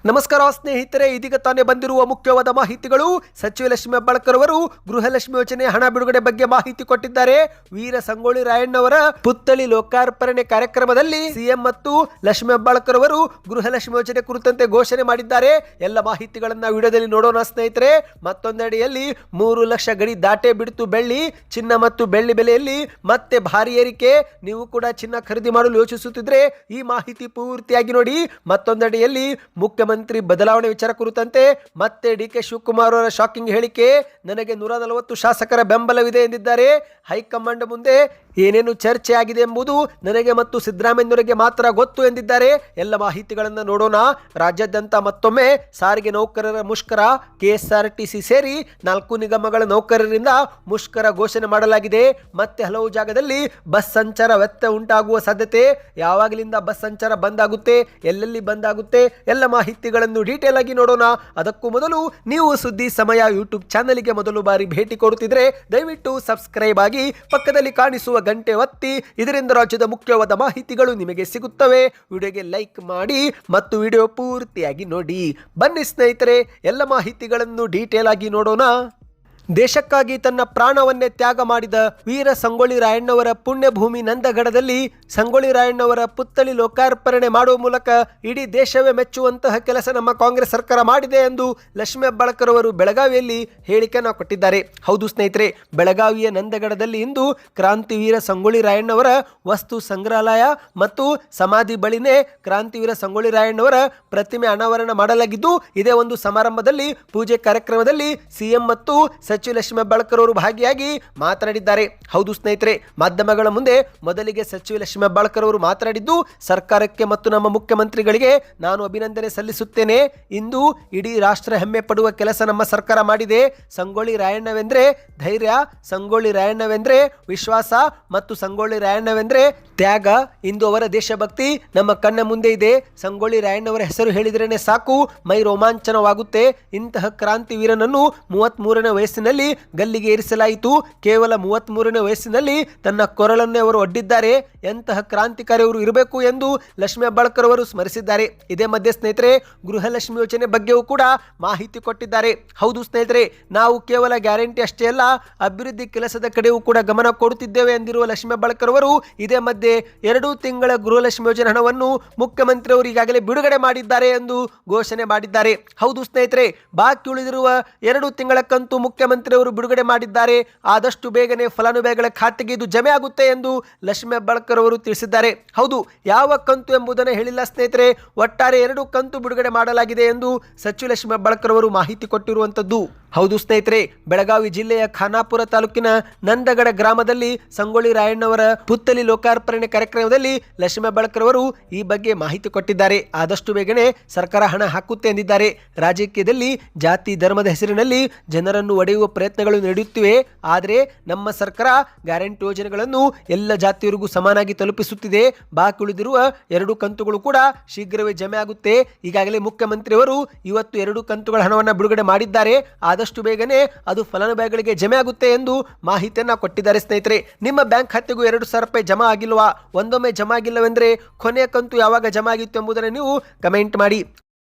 ನಮಸ್ಕಾರ ಸ್ನೇಹಿತರೆ, ಇದೀಗ ತಾನೇ ಬಂದಿರುವ ಮುಖ್ಯವಾದ ಮಾಹಿತಿಗಳು. ಸಚಿವ ಲಕ್ಷ್ಮೀ ಹೆಬ್ಬಾಳ್ಕರ್ ಅವರು ಗೃಹಲಕ್ಷ್ಮಿ ಯೋಜನೆ ಹಣ ಬಿಡುಗಡೆ ಬಗ್ಗೆ ಮಾಹಿತಿ ಕೊಟ್ಟಿದ್ದಾರೆ. ವೀರ ಸಂಗೊಳ್ಳಿ ರಾಯಣ್ಣವರ ಪುತ್ಥಳಿ ಲೋಕಾರ್ಪಣೆ ಕಾರ್ಯಕ್ರಮದಲ್ಲಿ ಸಿಎಂ ಮತ್ತು ಲಕ್ಷ್ಮೀ ಹೆಬ್ಬಾಳ್ಕರ್ ಅವರು ಗೃಹಲಕ್ಷ್ಮಿ ಯೋಜನೆ ಕುರಿತಂತೆ ಘೋಷಣೆ ಮಾಡಿದ್ದಾರೆ. ಎಲ್ಲ ಮಾಹಿತಿಗಳನ್ನ ವಿಡಿಯೋದಲ್ಲಿ ನೋಡೋಣ ಸ್ನೇಹಿತರೆ. ಮತ್ತೊಂದೆಡೆಯಲ್ಲಿ 3 ಲಕ್ಷ ಗಡಿ ದಾಟೆ ಬಿಡ್ತು ಬೆಳ್ಳಿ. ಚಿನ್ನ ಮತ್ತು ಬೆಳ್ಳಿ ಬೆಲೆಯಲ್ಲಿ ಮತ್ತೆ ಭಾರಿ ಏರಿಕೆ. ನೀವು ಕೂಡ ಚಿನ್ನ ಖರೀದಿ ಮಾಡಲು ಯೋಚಿಸುತ್ತಿದ್ರೆ ಈ ಮಾಹಿತಿ ಪೂರ್ತಿಯಾಗಿ ನೋಡಿ. ಮತ್ತೊಂದೆಡೆಯಲ್ಲಿ ಮುಖ್ಯಮಂತ್ರಿ ಬದಲಾವಣೆ ವಿಚಾರ ಕುರಿತಂತೆ ಮತ್ತೆ ಡಿ.ಕೆ. ಶಿವಕುಮಾರ್ ಅವರ ಶಾಕಿಂಗ್ ಹೇಳಿಕೆ. ನನಗೆ 140 ಶಾಸಕರ ಬೆಂಬಲವಿದೆ ಎಂದಿದ್ದಾರೆ. ಹೈಕಮಾಂಡ್ ಮುಂದೆ ಏನೇನು ಚರ್ಚೆ ಆಗಿದೆ ಎಂಬುದು ನನಗೆ ಮತ್ತು ಸಿದ್ದರಾಮಯ್ಯನವರಿಗೆ ಮಾತ್ರ ಗೊತ್ತು ಎಂದಿದ್ದಾರೆ. ಎಲ್ಲ ಮಾಹಿತಿಗಳನ್ನು ನೋಡೋಣ. ರಾಜ್ಯಾದ್ಯಂತ ಮತ್ತೊಮ್ಮೆ ಸಾರಿಗೆ ನೌಕರರ ಮುಷ್ಕರ. ಕೆಎಸ್ಆರ್ಟಿಸಿ ಸೇರಿ 4 ನಿಗಮಗಳ ನೌಕರರಿಂದ ಮುಷ್ಕರ ಘೋಷಣೆ ಮಾಡಲಾಗಿದೆ. ಮತ್ತೆ ಹಲವು ಜಾಗದಲ್ಲಿ ಬಸ್ ಸಂಚಾರ ವ್ಯತ್ಯಯ ಉಂಟಾಗುವ ಸಾಧ್ಯತೆ. ಯಾವಾಗಲಿಂದ ಬಸ್ ಸಂಚಾರ ಬಂದ್ ಆಗುತ್ತೆ, ಎಲ್ಲೆಲ್ಲಿ ಬಂದ್ ಆಗುತ್ತೆ, ಎಲ್ಲ ಮಾಹಿತಿಗಳನ್ನು ಡೀಟೇಲ್ ಆಗಿ ನೋಡೋಣ. ಅದಕ್ಕೂ ಮೊದಲು ನೀವು ಸುದ್ದಿ ಸಮಯ ಯೂಟ್ಯೂಬ್ ಚಾನಲ್ಗೆ ಮೊದಲು ಬಾರಿ ಭೇಟಿ ಕೊಡುತ್ತಿದ್ರೆ ದಯವಿಟ್ಟು ಸಬ್ಸ್ಕ್ರೈಬ್ ಆಗಿ ಪಕ್ಕದಲ್ಲಿ ಕಾಣಿಸುವ ಗಂಟೆ ಒತ್ತಿ. ಇದರಿಂದ ರಾಜ್ಯದ ಮುಖ್ಯವಾದ ಮಾಹಿತಿಗಳು ನಿಮಗೆ ಸಿಗುತ್ತವೆ. ವಿಡಿಯೋಗೆ ಲೈಕ್ ಮಾಡಿ ಮತ್ತು ವಿಡಿಯೋ ಪೂರ್ತಿಯಾಗಿ ನೋಡಿ. ಬನ್ನಿ ಸ್ನೇಹಿತರೆ, ಎಲ್ಲ ಮಾಹಿತಿಗಳನ್ನು ಡೀಟೇಲ್ ಆಗಿ ನೋಡೋಣ. ದೇಶಕ್ಕಾಗಿ ತನ್ನ ಪ್ರಾಣವನ್ನೇ ತ್ಯಾಗ ಮಾಡಿದ ವೀರ ಸಂಗೊಳ್ಳಿ ರಾಯಣ್ಣವರ ಪುಣ್ಯಭೂಮಿ ನಂದಗಡದಲ್ಲಿ ಸಂಗೊಳ್ಳಿ ರಾಯಣ್ಣವರ ಪುತ್ಥಳಿ ಲೋಕಾರ್ಪಣೆ ಮಾಡುವ ಮೂಲಕ ಇಡೀ ದೇಶವೇ ಮೆಚ್ಚುವಂತಹ ಕೆಲಸ ನಮ್ಮ ಕಾಂಗ್ರೆಸ್ ಸರ್ಕಾರ ಮಾಡಿದೆ ಎಂದು ಲಕ್ಷ್ಮೀ ಹೆಬ್ಬಾಳ್ಕರ್ ಅವರು ಬೆಳಗಾವಿಯಲ್ಲಿ ಹೇಳಿಕೆಯನ್ನು ಕೊಟ್ಟಿದ್ದಾರೆ. ಹೌದು ಸ್ನೇಹಿತರೆ, ಬೆಳಗಾವಿಯ ನಂದಗಡದಲ್ಲಿ ಇಂದು ಕ್ರಾಂತಿವೀರ ಸಂಗೊಳ್ಳಿ ರಾಯಣ್ಣವರ ವಸ್ತು ಸಂಗ್ರಹಾಲಯ ಮತ್ತು ಸಮಾಧಿ ಬಳಿನೇ ಕ್ರಾಂತಿವೀರ ಸಂಗೊಳ್ಳಿ ರಾಯಣ್ಣವರ ಪ್ರತಿಮೆ ಅನಾವರಣ ಮಾಡಲಾಗಿದ್ದು, ಇದೇ ಒಂದು ಸಮಾರಂಭದಲ್ಲಿ ಪೂಜೆ ಕಾರ್ಯಕ್ರಮದಲ್ಲಿ ಸಿಎಂ ಮತ್ತು ಸಚಿವ ಲಕ್ಷ್ಮೀ ಹೆಬ್ಬಾಳ್ಕರ್ ಅವರು ಭಾಗಿಯಾಗಿ ಮಾತನಾಡಿದ್ದಾರೆ. ಹೌದು ಸ್ನೇಹಿತರೆ, ಮಾಧ್ಯಮಗಳ ಮುಂದೆ ಮೊದಲಿಗೆ ಸಚಿವ ಲಕ್ಷ್ಮೀ ಹೆಬ್ಬಾಳ್ಕರ್ ಅವರು ಮಾತನಾಡಿದ್ದು, ಸರ್ಕಾರಕ್ಕೆ ಮತ್ತು ನಮ್ಮ ಮುಖ್ಯಮಂತ್ರಿಗಳಿಗೆ ನಾನು ಅಭಿನಂದನೆ ಸಲ್ಲಿಸುತ್ತೇನೆ. ಇಂದು ಇಡೀ ರಾಷ್ಟ್ರ ಹೆಮ್ಮೆ ಪಡುವ ಕೆಲಸ ನಮ್ಮ ಸರ್ಕಾರ ಮಾಡಿದೆ. ಸಂಗೊಳ್ಳಿ ರಾಯಣ್ಣವೆಂದ್ರೆ ಧೈರ್ಯ, ಸಂಗೊಳ್ಳಿ ರಾಯಣ್ಣವೆಂದ್ರೆ ವಿಶ್ವಾಸ ಮತ್ತು ಸಂಗೊಳ್ಳಿ ರಾಯಣ್ಣವೆಂದ್ರೆ ತ್ಯಾಗ. ಇಂದು ಅವರ ದೇಶಭಕ್ತಿ ನಮ್ಮ ಕಣ್ಣ ಮುಂದೆ ಇದೆ. ಸಂಗೊಳ್ಳಿ ರಾಯಣ್ಣವರ ಹೆಸರು ಹೇಳಿದ್ರೇನೆ ಸಾಕು, ಮೈ ರೋಮಾಂಚನವಾಗುತ್ತೆ. ಇಂತಹ ಕ್ರಾಂತಿ ವೀರನನ್ನು 33ನೇ ವಯಸ್ಸಿನಲ್ಲಿ ಗಲ್ಲಿಗೆ ಏರಿಸಲಾಯಿತು. ಕೇವಲ 33ನೇ ವಯಸ್ಸಿನಲ್ಲಿ ತನ್ನ ಕೊರಳನ್ನೇ ಅವರು ಒಡ್ಡಿದ್ದಾರೆ. ಎಂತಹ ಕ್ರಾಂತಿಕಾರಿ ಅವರು ಇರಬೇಕು ಎಂದು ಲಕ್ಷ್ಮೀ ಹೆಬ್ಬಾಳ್ಕರ್ ಅವರು ಸ್ಮರಿಸಿದ್ದಾರೆ. ಇದೇ ಮಧ್ಯೆ ಸ್ನೇಹಿತರೆ, ಗೃಹಲಕ್ಷ್ಮಿ ಯೋಜನೆ ಬಗ್ಗೆಯೂ ಕೂಡ ಮಾಹಿತಿ ಕೊಟ್ಟಿದ್ದಾರೆ. ಹೌದು ಸ್ನೇಹಿತರೆ, ನಾವು ಕೇವಲ ಗ್ಯಾರಂಟಿ ಅಷ್ಟೇ ಅಲ್ಲ, ಅಭಿವೃದ್ಧಿ ಕೆಲಸದ ಕಡೆಯೂ ಕೂಡ ಗಮನ ಕೊಡುತ್ತಿದ್ದೇವೆ ಎಂದಿರುವ ಲಕ್ಷ್ಮೀ ಹೆಬ್ಬಾಳ್ಕರ್ ಅವರು ಇದೇ ಮಧ್ಯೆ 2 ತಿಂಗಳ ಗೃಹಲಕ್ಷ್ಮಿ ಯೋಜನೆ ಹಣವನ್ನು ಮುಖ್ಯಮಂತ್ರಿ ಅವರು ಈಗಾಗಲೇ ಬಿಡುಗಡೆ ಮಾಡಿದ್ದಾರೆ ಎಂದು ಘೋಷಣೆ ಮಾಡಿದ್ದಾರೆ. ಹೌದು ಸ್ನೇಹಿತರೆ, ಬಾಕಿ ಉಳಿದಿರುವ 2 ತಿಂಗಳ ಕಂತು ಮುಖ್ಯಮಂತ್ರಿ ಅವರು ಬಿಡುಗಡೆ ಮಾಡಿದ್ದಾರೆ. ಆದಷ್ಟು ಬೇಗನೆ ಫಲಾನುಭವಿಗಳ ಖಾತೆಗೆ ಇದು ಜಮೆ ಆಗುತ್ತೆ ಎಂದು ಲಕ್ಷ್ಮೀ ಹೆಬ್ಬಾಳ್ಕರ್ ಅವರು ತಿಳಿಸಿದ್ದಾರೆ. ಹೌದು, ಯಾವ ಕಂತು ಎಂಬುದನ್ನು ಹೇಳಿಲ್ಲ ಸ್ನೇಹಿತರೆ. ಒಟ್ಟಾರೆ 2 ಕಂತು ಬಿಡುಗಡೆ ಮಾಡಲಾಗಿದೆ ಎಂದು ಸಚಿವ ಲಕ್ಷ್ಮೀ ಹೆಬ್ಬಾಳ್ಕರ್ ಅವರು ಮಾಹಿತಿ ಕೊಟ್ಟಿರುವಂತದ್ದು. ಹೌದು ಸ್ನೇಹಿತರೆ, ಬೆಳಗಾವಿ ಜಿಲ್ಲೆಯ ಖಾನಾಪುರ ತಾಲೂಕಿನ ನಂದಗಡ ಗ್ರಾಮದಲ್ಲಿ ಸಂಗೊಳ್ಳಿ ರಾಯಣ್ಣವರ ಪುತ್ಥಳಿ ಲೋಕಾರ್ಪಣೆ ಕಾರ್ಯಕ್ರಮದಲ್ಲಿ ಲಕ್ಷ್ಮೀ ಹೆಬ್ಬಾಳ್ಕರ್ ಅವರು ಈ ಬಗ್ಗೆ ಮಾಹಿತಿ ಕೊಟ್ಟಿದ್ದಾರೆ. ಆದಷ್ಟು ಬೇಗನೆ ಸರ್ಕಾರ ಹಣ ಹಾಕುತ್ತೆ ಎಂದಿದ್ದಾರೆ. ರಾಜಕೀಯದಲ್ಲಿ ಜಾತಿ ಧರ್ಮದ ಹೆಸರಿನಲ್ಲಿ ಜನರನ್ನು ಒಡೆಯುವ ಪ್ರಯತ್ನಗಳು ನಡೆಯುತ್ತಿವೆ. ಆದರೆ ನಮ್ಮ ಸರ್ಕಾರ ಗ್ಯಾರಂಟಿ ಯೋಜನೆಗಳನ್ನು ಎಲ್ಲ ಜಾತಿಯವರಿಗೂ ಸಮಾನಾಗಿ ತಲುಪಿಸುತ್ತಿದೆ. ಬಾಕಿ ಉಳಿದಿರುವ 2 ಕಂತುಗಳು ಕೂಡ ಶೀಘ್ರವೇ ಜಮೆ ಆಗುತ್ತೆ. ಈಗಾಗಲೇ ಮುಖ್ಯಮಂತ್ರಿಯವರು ಇವತ್ತು 2 ಕಂತುಗಳ ಹಣವನ್ನು ಬಿಡುಗಡೆ ಮಾಡಿದ್ದಾರೆ. ಆದಷ್ಟು ಬೇಗನೆ ಅದು ಫಲಾನುಭವಿಗಳಿಗೆ ಜಮೆ ಆಗುತ್ತೆ ಎಂದು ಮಾಹಿತಿಯನ್ನ ಕೊಟ್ಟಿದ್ದಾರೆ. ಸ್ನೇಹಿತರೆ, ನಿಮ್ಮ ಬ್ಯಾಂಕ್ ಖಾತೆಗೂ 2,000 ರೂಪಾಯಿ ಜಮಾ ಆಗಿಲ್ವಾ? ಒಂದೊಮ್ಮೆ ಜಮಾ ಆಗಿಲ್ಲವೆಂದರೆ ಕೊನೆಯ ಕಂತು ಯಾವಾಗ ಜಮಾ ಆಗಿತ್ತು ಎಂಬುದನ್ನು ನೀವು ಕಮೆಂಟ್ ಮಾಡಿ.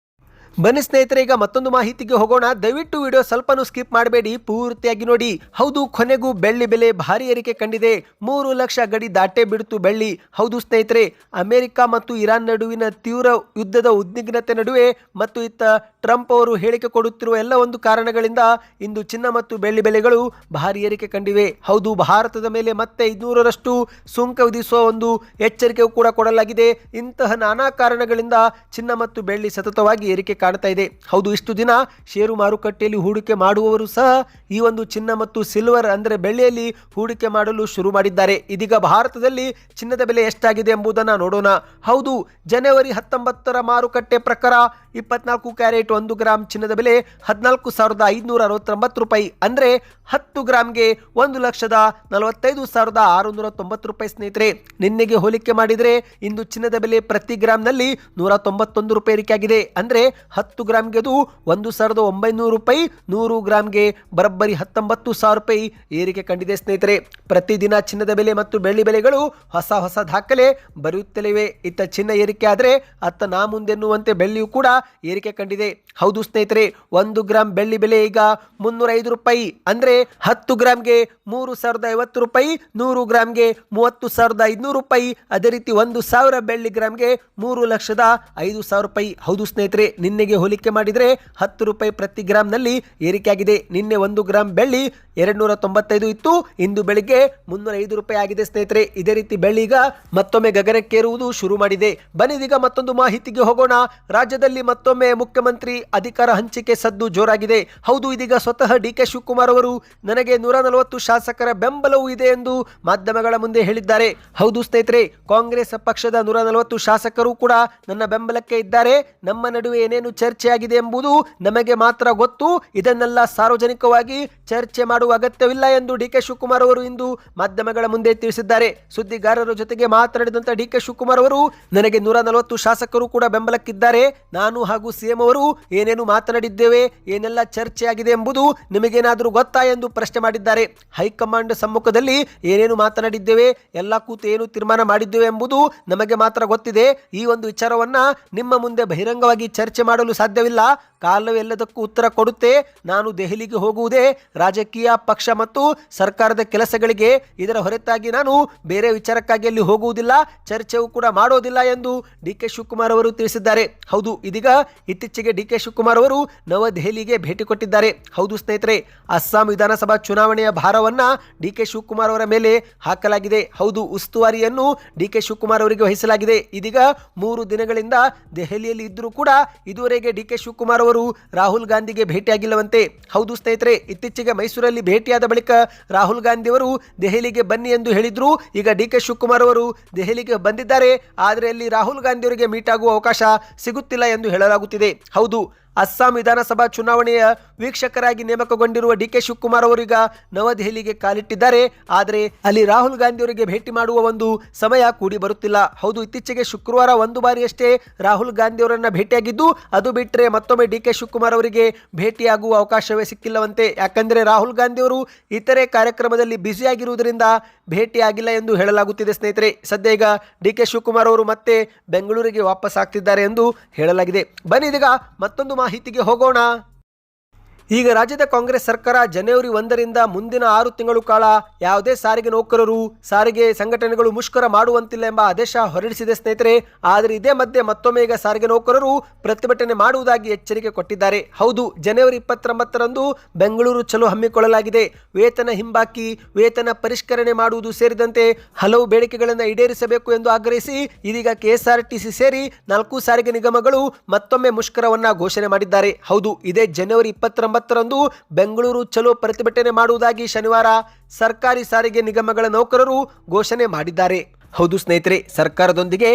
ಬನ್ನಿ ಸ್ನೇಹಿತರೆ, ಈಗ ಮತ್ತೊಂದು ಮಾಹಿತಿಗೆ ಹೋಗೋಣ. ದಯವಿಟ್ಟು ವಿಡಿಯೋ ಸ್ವಲ್ಪನೂ ಸ್ಕಿಪ್ ಮಾಡಬೇಡಿ, ಪೂರ್ತಿಯಾಗಿ ನೋಡಿ. ಹೌದು, ಕೊನೆಗೂ ಬೆಳ್ಳಿ ಬೆಲೆ ಭಾರಿ ಏರಿಕೆ ಕಂಡಿದೆ. 3 ಲಕ್ಷ ಗಡಿ ದಾಟೆ ಬಿಡ್ತು ಬೆಳ್ಳಿ. ಹೌದು ಸ್ನೇಹಿತರೆ, ಅಮೆರಿಕ ಮತ್ತು ಇರಾನ್ ನಡುವಿನ ತೀವ್ರ ಯುದ್ಧದ ಉದ್ವಿಗ್ನತೆ ನಡುವೆ ಮತ್ತು ಇತ್ತ ಟ್ರಂಪ್ ಅವರು ಹೇಳಿಕೆ ಕೊಡುತ್ತಿರುವ ಎಲ್ಲ ಒಂದು ಕಾರಣಗಳಿಂದ ಇಂದು ಚಿನ್ನ ಮತ್ತು ಬೆಳ್ಳಿ ಬೆಲೆಗಳು ಭಾರಿ ಏರಿಕೆ ಕಂಡಿವೆ. ಹೌದು, ಭಾರತದ ಮೇಲೆ ಮತ್ತೆ 500ರಷ್ಟು ಸುಂಕ ವಿಧಿಸುವ ಒಂದು ಎಚ್ಚರಿಕೆಯೂ ಕೂಡ ಕೊಡಲಾಗಿದೆ. ಇಂತಹ ನಾನಾ ಕಾರಣಗಳಿಂದ ಚಿನ್ನ ಮತ್ತು ಬೆಳ್ಳಿ ಸತತವಾಗಿ ಏರಿಕೆ ಕಾಣ್ತಾ ಇದೆ. ಹೌದು, ಇಷ್ಟು ದಿನ ಷೇರು ಮಾರುಕಟ್ಟೆಯಲ್ಲಿ ಹೂಡಿಕೆ ಮಾಡುವವರು ಸಹ ಈ ಒಂದು ಚಿನ್ನ ಮತ್ತು ಸಿಲ್ವರ್ ಅಂದರೆ ಬೆಳ್ಳಿಯಲ್ಲಿ ಹೂಡಿಕೆ ಮಾಡಲು ಶುರು ಮಾಡಿದ್ದಾರೆ. ಇದೀಗ ಭಾರತದಲ್ಲಿ ಚಿನ್ನದ ಬೆಲೆ ಎಷ್ಟಾಗಿದೆ ಎಂಬುದನ್ನು ನೋಡೋಣ. ಹೌದು, ಜನವರಿ 19ರ ಮಾರುಕಟ್ಟೆ ಪ್ರಕಾರ 24 ಕ್ಯಾರೆಟ್ ರೇಟ್ 1 ಗ್ರಾಂ ಚಿನ್ನದ ಬೆಲೆ 14,569 ರೂಪಾಯಿ. ಅಂದ್ರೆ 10 ಗ್ರಾಂಗೆ 1,45,690 ರೂಪಾಯಿ. ಸ್ನೇಹಿತರೆ, ನಿನ್ನೆಗೆ ಹೋಲಿಕೆ ಮಾಡಿದರೆ ಇಂದು ಚಿನ್ನದ ಬೆಲೆ ಪ್ರತಿ ಗ್ರಾಂನಲ್ಲಿ 191 ರೂಪಾಯಿ ಏರಿಕೆಯಾಗಿದೆ. ಅಂದ್ರೆ 10 ಗ್ರಾಂಗೆ ಅದು 1,900 ರೂಪಾಯಿ, 100 ಗ್ರಾಂಗೆ ಬರೋಬ್ಬರಿ 19,000 ರೂಪಾಯಿ ಏರಿಕೆ ಕಂಡಿದೆ. ಸ್ನೇಹಿತರೆ, ಪ್ರತಿದಿನ ಚಿನ್ನದ ಬೆಲೆ ಮತ್ತು ಬೆಳ್ಳಿ ಬೆಲೆಗಳು ಹೊಸ ದಾಖಲೆ ಬರೆಯುತ್ತಲಿವೆ. ಇತ್ತ ಚಿನ್ನ ಏರಿಕೆ ಆದರೆ ಅತ್ತ ನಾ ಮುಂದೆನ್ನುವಂತೆ ಬೆಳ್ಳಿಯೂ ಕೂಡ ಏರಿಕೆ ಕಂಡಿದೆ. ಹೌದು ಸ್ನೇಹಿತರೆ, 1 ಗ್ರಾಂ ಬೆಳ್ಳಿ ಬೆಲೆ ಈಗ 305 ರೂಪಾಯಿ. ಅಂದ್ರೆ 10 ಗ್ರಾಂಗೆ 3,050 ರೂಪಾಯಿ, 100 ಗ್ರಾಂಗೆ 30,500 ರೂಪಾಯಿ. ಅದೇ ರೀತಿ 1,000 ಬೆಳ್ಳಿ ಗ್ರಾಂಗೆ 3,05,000 ರೂಪಾಯಿ. ಹೌದು ಸ್ನೇಹಿತರೆ, ನಿನ್ನೆಗೆ ಹೋಲಿಕೆ ಮಾಡಿದರೆ 10 ರೂಪಾಯಿ ಪ್ರತಿ ಗ್ರಾಂನಲ್ಲಿ ಏರಿಕೆಯಾಗಿದೆ. ನಿನ್ನೆ 1 ಗ್ರಾಂ ಬೆಳ್ಳಿ 295 ಇತ್ತು, ಇಂದು ಬೆಳಿಗ್ಗೆ 305 ರೂಪಾಯಿ ಆಗಿದೆ. ಸ್ನೇಹಿತರೆ, ಇದೇ ರೀತಿ ಬೆಳ್ಳಿ ಈಗ ಮತ್ತೊಮ್ಮೆ ಗಗನಕ್ಕೇರುವುದು ಶುರು ಮಾಡಿದೆ. ಬನ್ನಿದೀಗ ಮತ್ತೊಂದು ಮಾಹಿತಿಗೆ ಹೋಗೋಣ. ರಾಜ್ಯದಲ್ಲಿ ಮತ್ತೊಮ್ಮೆ ಮುಖ್ಯಮಂತ್ರಿ ಅಧಿಕಾರ ಹಂಚಿಕೆ ಸದ್ದು ಜೋರಾಗಿದೆ. ಹೌದು, ಇದೀಗ ಸ್ವತಃ ಡಿ.ಕೆ. ಶಿವಕುಮಾರ್ ಅವರು ನನಗೆ 140 ಶಾಸಕರ ಬೆಂಬಲವೂ ಇದೆ ಎಂದು ಮಾಧ್ಯಮಗಳ ಮುಂದೆ ಹೇಳಿದ್ದಾರೆ. ಹೌದು ಸ್ನೇಹಿತರೆ, ಕಾಂಗ್ರೆಸ್ ಪಕ್ಷದ 140 ಶಾಸಕರು ಕೂಡ ನನ್ನ ಬೆಂಬಲಕ್ಕೆ ಇದ್ದಾರೆ. ನಮ್ಮ ನಡುವೆ ಏನೇನು ಚರ್ಚೆಯಾಗಿದೆ ಎಂಬುದು ನಮಗೆ ಮಾತ್ರ ಗೊತ್ತು. ಇದನ್ನೆಲ್ಲ ಸಾರ್ವಜನಿಕವಾಗಿ ಚರ್ಚೆ ಮಾಡುವ ಅಗತ್ಯವಿಲ್ಲ ಎಂದು ಡಿ.ಕೆ. ಶಿವಕುಮಾರ್ ಅವರು ಇಂದು ಮಾಧ್ಯಮಗಳ ಮುಂದೆ ತಿಳಿಸಿದ್ದಾರೆ. ಸುದ್ದಿಗಾರರ ಜೊತೆಗೆ ಮಾತನಾಡಿದಂತ ಡಿ.ಕೆ. ಶಿವಕುಮಾರ್ ಅವರು, ನನಗೆ 140 ಶಾಸಕರು ಕೂಡ ಬೆಂಬಲಕ್ಕಿದ್ದಾರೆ. ನಾನು ಹಾಗೂ ಸಿಎಂ ಅವರು ಏನೇನು ಮಾತನಾಡಿದ್ದೇವೆ, ಏನೆಲ್ಲ ಚರ್ಚೆಯಾಗಿದೆ ಎಂಬುದು ನಿಮಗೇನಾದರೂ ಗೊತ್ತಾ ಎಂದು ಪ್ರಶ್ನೆ ಮಾಡಿದ್ದಾರೆ. ಹೈಕಮಾಂಡ್ ಸಮ್ಮುಖದಲ್ಲಿ ಏನೇನು ಮಾತನಾಡಿದ್ದೇವೆ, ಎಲ್ಲ ಕೂತು ಏನು ತೀರ್ಮಾನ ಮಾಡಿದ್ದೇವೆ ಎಂಬುದು ನಮಗೆ ಮಾತ್ರ ಗೊತ್ತಿದೆ. ಈ ಒಂದು ವಿಚಾರವನ್ನ ನಿಮ್ಮ ಮುಂದೆ ಬಹಿರಂಗವಾಗಿ ಚರ್ಚೆ ಮಾಡಲು ಸಾಧ್ಯವಿಲ್ಲ. ಕಾಲವೇ ಎಲ್ಲದಕ್ಕೂ ಉತ್ತರ ಕೊಡುತ್ತೆ. ನಾನು ದೆಹಲಿಗೆ ಹೋಗುವುದೇ ರಾಜಕೀಯ ಪಕ್ಷ ಮತ್ತು ಸರ್ಕಾರದ ಕೆಲಸಗಳಿಗೆ. ಇದರ ಹೊರತಾಗಿ ನಾನು ಬೇರೆ ವಿಚಾರಕ್ಕಾಗಿ ಅಲ್ಲಿ ಹೋಗುವುದಿಲ್ಲ, ಚರ್ಚೆಯೂ ಕೂಡ ಮಾಡೋದಿಲ್ಲ ಎಂದು ಡಿ.ಕೆ. ಶಿವಕುಮಾರ್ ಅವರು ತಿಳಿಸಿದ್ದಾರೆ. ಹೌದು, ಇದೀಗ ಇತ್ತೀಚೆಗೆ ಡಿ.ಕೆ. ಶಿವಕುಮಾರ್ ಅವರು ನವದೆಹಲಿಗೆ ಭೇಟಿ ಕೊಟ್ಟಿದ್ದಾರೆ. ಹೌದು ಸ್ನೇಹಿತರೆ, ಅಸ್ಸಾಂ ವಿಧಾನಸಭಾ ಚುನಾವಣೆಯ ಭಾರವನ್ನ ಡಿ.ಕೆ. ಶಿವಕುಮಾರ್ ಅವರ ಮೇಲೆ ಹಾಕಲಾಗಿದೆ. ಹೌದು, ಉಸ್ತುವಾರಿಯನ್ನು ಡಿ.ಕೆ. ಶಿವಕುಮಾರ್ ಅವರಿಗೆ ವಹಿಸಲಾಗಿದೆ. ಇದೀಗ 3 ದಿನಗಳಿಂದ ದೆಹಲಿಯಲ್ಲಿ ಇದ್ದರೂ ಕೂಡ ಇದುವರೆಗೆ ಡಿ.ಕೆ. ಶಿವಕುಮಾರ್ ಅವರು ರಾಹುಲ್ ಗಾಂಧಿಗೆ ಭೇಟಿಯಾಗಿಲ್ಲವಂತೆ. ಹೌದು ಸ್ನೇಹಿತರೆ, ಇತ್ತೀಚೆಗೆ ಮೈಸೂರಲ್ಲಿ ಭೇಟಿಯಾದ ಬಳಿಕ ರಾಹುಲ್ ಗಾಂಧಿ ಅವರು ದೆಹಲಿಗೆ ಬನ್ನಿ ಎಂದು ಹೇಳಿದ್ರು. ಈಗ ಡಿ.ಕೆ. ಶಿವಕುಮಾರ್ ಅವರು ದೆಹಲಿಗೆ ಬಂದಿದ್ದಾರೆ. ಆದರೆ ಅಲ್ಲಿ ರಾಹುಲ್ ಗಾಂಧಿ ಅವರಿಗೆ ಮೀಟ್ ಆಗುವ ಅವಕಾಶ ಸಿಗುತ್ತಿಲ್ಲ ಎಂದು ಹೇಳಲಾಗುತ್ತಿದೆ. ಹೌದು, ಅಸ್ಸಾಂ ವಿಧಾನಸಭಾ ಚುನಾವಣೆಯ ವೀಕ್ಷಕರಾಗಿ ನೇಮಕಗೊಂಡಿರುವ ಡಿ.ಕೆ. ಶಿವಕುಮಾರ್ ಅವರೀಗ ನವದೆಹಲಿಗೆ ಕಾಲಿಟ್ಟಿದ್ದಾರೆ. ಆದರೆ ಅಲ್ಲಿ ರಾಹುಲ್ ಗಾಂಧಿ ಅವರಿಗೆ ಭೇಟಿ ಮಾಡುವ ಒಂದು ಸಮಯ ಕೂಡಿ ಬರುತ್ತಿಲ್ಲ. ಹೌದು, ಇತ್ತೀಚೆಗೆ ಶುಕ್ರವಾರ 1 ಬಾರಿಯಷ್ಟೇ ರಾಹುಲ್ ಗಾಂಧಿ ಅವರನ್ನ ಭೇಟಿಯಾಗಿದ್ದು, ಅದು ಬಿಟ್ಟರೆ ಮತ್ತೊಮ್ಮೆ ಡಿ.ಕೆ. ಶಿವಕುಮಾರ್ ಅವರಿಗೆ ಭೇಟಿಯಾಗುವ ಅವಕಾಶವೇ ಸಿಕ್ಕಿಲ್ಲವಂತೆ. ಯಾಕಂದರೆ ರಾಹುಲ್ ಗಾಂಧಿ ಅವರು ಇತರೆ ಕಾರ್ಯಕ್ರಮದಲ್ಲಿ ಬ್ಯುಸಿಯಾಗಿರುವುದರಿಂದ ಭೇಟಿಯಾಗಿಲ್ಲ ಎಂದು ಹೇಳಲಾಗುತ್ತಿದೆ. ಸ್ನೇಹಿತರೆ, ಸದ್ಯ ಈಗ ಡಿ.ಕೆ. ಶಿವಕುಮಾರ್ ಅವರು ಮತ್ತೆ ಬೆಂಗಳೂರಿಗೆ ವಾಪಸ್ ಆಗ್ತಿದ್ದಾರೆ ಎಂದು ಹೇಳಲಾಗಿದೆ. ಬನ್ನಿ ಇದೀಗ ಮತ್ತೊಂದು ಮಾಹಿತಿಗೆ ಹೋಗೋಣ. ಈಗ ರಾಜ್ಯದ ಕಾಂಗ್ರೆಸ್ ಸರ್ಕಾರ ಜನವರಿ 1ರಿಂದ ಮುಂದಿನ 6 ತಿಂಗಳು ಕಾಲ ಯಾವುದೇ ಸಾರಿಗೆ ನೌಕರರು, ಸಾರಿಗೆ ಸಂಘಟನೆಗಳು ಮುಷ್ಕರ ಮಾಡುವಂತಿಲ್ಲ ಎಂಬ ಆದೇಶ ಹೊರಡಿಸಿದೆ ಸ್ನೇಹಿತರೆ. ಆದರೆ ಇದೇ ಮಧ್ಯೆ ಮತ್ತೊಮ್ಮೆ ಈಗ ಸಾರಿಗೆ ನೌಕರರು ಪ್ರತಿಭಟನೆ ಮಾಡುವುದಾಗಿ ಎಚ್ಚರಿಕೆ ಕೊಟ್ಟಿದ್ದಾರೆ. ಹೌದು, ಜನವರಿ 29ರಂದು ಬೆಂಗಳೂರು ಚಲೋ ಹಮ್ಮಿಕೊಳ್ಳಲಾಗಿದೆ. ವೇತನ ಹಿಂಬಾಕಿ, ವೇತನ ಪರಿಷ್ಕರಣೆ ಮಾಡುವುದು ಸೇರಿದಂತೆ ಹಲವು ಬೇಡಿಕೆಗಳನ್ನು ಈಡೇರಿಸಬೇಕು ಎಂದು ಆಗ್ರಹಿಸಿ ಇದೀಗ ಕೆಎಸ್ಆರ್ಟಿಸಿ ಸೇರಿ 4 ಸಾರಿಗೆ ನಿಗಮಗಳು ಮತ್ತೊಮ್ಮೆ ಮುಷ್ಕರವನ್ನ ಘೋಷಣೆ ಮಾಡಿದ್ದಾರೆ. ಹೌದು, ಇದೇ ಜನವರಿ 29ರಂದು ಬೆಂಗಳೂರು ಚಲೋ ಪ್ರತಿಭಟನೆ ಮಾಡುವುದಾಗಿ ಶನಿವಾರ ಸರ್ಕಾರಿ ಸಾರಿಗೆ ನಿಗಮಗಳ ನೌಕರರು ಘೋಷಣೆ ಮಾಡಿದ್ದಾರೆ. ಹೌದು ಸ್ನೇಹಿತರೆ, ಸರ್ಕಾರದೊಂದಿಗೆ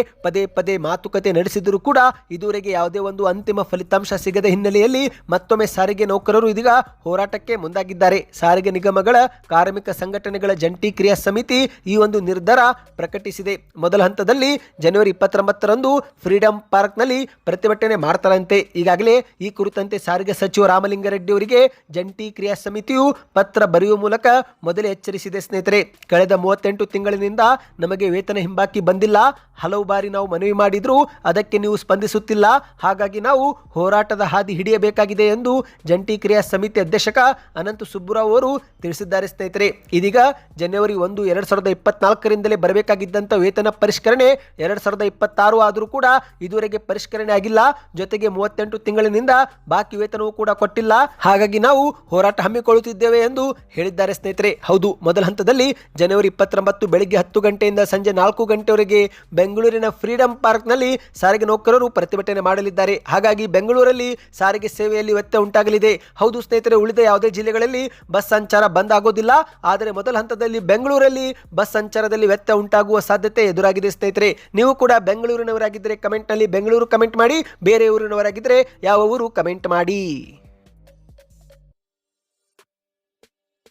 ಪದೇ ಮಾತುಕತೆ ನಡೆಸಿದರೂ ಕೂಡ ಇದುವರೆಗೆ ಯಾವುದೇ ಒಂದು ಅಂತಿಮ ಫಲಿತಾಂಶ ಸಿಗದ ಹಿನ್ನೆಲೆಯಲ್ಲಿ ಮತ್ತೊಮ್ಮೆ ಸಾರಿಗೆ ನೌಕರರು ಇದೀಗ ಹೋರಾಟಕ್ಕೆ ಮುಂದಾಗಿದ್ದಾರೆ. ಸಾರಿಗೆ ನಿಗಮಗಳ ಕಾರ್ಮಿಕ ಸಂಘಟನೆಗಳ ಜಂಟಿ ಕ್ರಿಯಾ ಸಮಿತಿ ಈ ಒಂದು ನಿರ್ಧಾರ ಪ್ರಕಟಿಸಿದೆ. ಮೊದಲ ಹಂತದಲ್ಲಿ ಜನವರಿ 29ರಂದು ಫ್ರೀಡಂ ಪಾರ್ಕ್ನಲ್ಲಿ ಪ್ರತಿಭಟನೆ ಮಾಡ್ತಾರಂತೆ. ಈಗಾಗಲೇ ಈ ಕುರಿತಂತೆ ಸಾರಿಗೆ ಸಚಿವ ರಾಮಲಿಂಗಾರೆಡ್ಡಿ ಅವರಿಗೆ ಜಂಟಿ ಕ್ರಿಯಾ ಸಮಿತಿಯು ಪತ್ರ ಬರೆಯುವ ಮೂಲಕ ಮೊದಲೇ ಎಚ್ಚರಿಸಿದೆ. ಸ್ನೇಹಿತರೆ, ಕಳೆದ 38 ತಿಂಗಳಿನಿಂದ ನಮಗೆ ವೇತನ ಹಿಂಬಾಕಿ ಬಂದಿಲ್ಲ. ಹಲವು ಬಾರಿ ನಾವು ಮನವಿ ಮಾಡಿದ್ರು, ಅದಕ್ಕೆ ನೀವು ಸ್ಪಂದಿಸುತ್ತಿಲ್ಲ. ಹಾಗಾಗಿ ನಾವು ಹೋರಾಟದ ಹಾದಿ ಹಿಡಿಯಬೇಕಾಗಿದೆ ಎಂದು ಜಂಟಿ ಕ್ರಿಯಾ ಸಮಿತಿ ಅಧ್ಯಕ್ಷಕ ಅನಂತ ಸುಬ್ಬುರಾವ್ ಅವರು ತಿಳಿಸಿದ್ದಾರೆ. ಸ್ನೇಹಿತರೆ, ಇದೀಗ ಜನವರಿ 1, 2024ರಿಂದಲೇ ಬರಬೇಕಾಗಿದ್ದಂಥ ವೇತನ ಪರಿಷ್ಕರಣೆ 2026 ಆದರೂ ಕೂಡ ಇದುವರೆಗೆ ಪರಿಷ್ಕರಣೆ ಆಗಿಲ್ಲ. ಜೊತೆಗೆ 38 ತಿಂಗಳಿನಿಂದ ಬಾಕಿ ವೇತನವೂ ಕೂಡ ಕೊಟ್ಟಿಲ್ಲ. ಹಾಗಾಗಿ ನಾವು ಹೋರಾಟ ಹಮ್ಮಿಕೊಳ್ಳುತ್ತಿದ್ದೇವೆ ಎಂದು ಹೇಳಿದ್ದಾರೆ. ಸ್ನೇಹಿತರೆ, ಹೌದು, ಮೊದಲ ಹಂತದಲ್ಲಿ ಜನವರಿ 29 ಬೆಳಿಗ್ಗೆ 10 ಗಂಟೆಯಿಂದ ಸಂಜೆ 4 ಗಂಟೆವರೆಗೆ ಬೆಂಗಳೂರಿನ ಫ್ರೀಡಂ ಪಾರ್ಕ್ನಲ್ಲಿ ಸಾರಿಗೆ ನೌಕರರು ಪ್ರತಿಭಟನೆ ಮಾಡಲಿದ್ದಾರೆ. ಹಾಗಾಗಿ ಬೆಂಗಳೂರಲ್ಲಿ ಸಾರಿಗೆ ಸೇವೆಯಲ್ಲಿ ವ್ಯತ್ಯಯ ಉಂಟಾಗಲಿದೆ. ಹೌದು ಸ್ನೇಹಿತರೆ, ಉಳಿದ ಯಾವುದೇ ಜಿಲ್ಲೆಗಳಲ್ಲಿ ಬಸ್ ಸಂಚಾರ ಬಂದ್ ಆಗೋದಿಲ್ಲ. ಆದರೆ ಮೊದಲ ಹಂತದಲ್ಲಿ ಬೆಂಗಳೂರಲ್ಲಿ ಬಸ್ ಸಂಚಾರದಲ್ಲಿ ವ್ಯತ್ಯಯ ಉಂಟಾಗುವ ಸಾಧ್ಯತೆ ಎದುರಾಗಿದೆ ಸ್ನೇಹಿತರೆ. ನೀವು ಕೂಡ ಬೆಂಗಳೂರಿನವರಾಗಿದ್ದರೆ ಕಮೆಂಟ್ನಲ್ಲಿ ಬೆಂಗಳೂರು ಕಮೆಂಟ್ ಮಾಡಿ, ಬೇರೆ ಊರಿನವರಾಗಿದ್ದರೆ ಯಾವ ಊರು ಕಮೆಂಟ್ ಮಾಡಿ.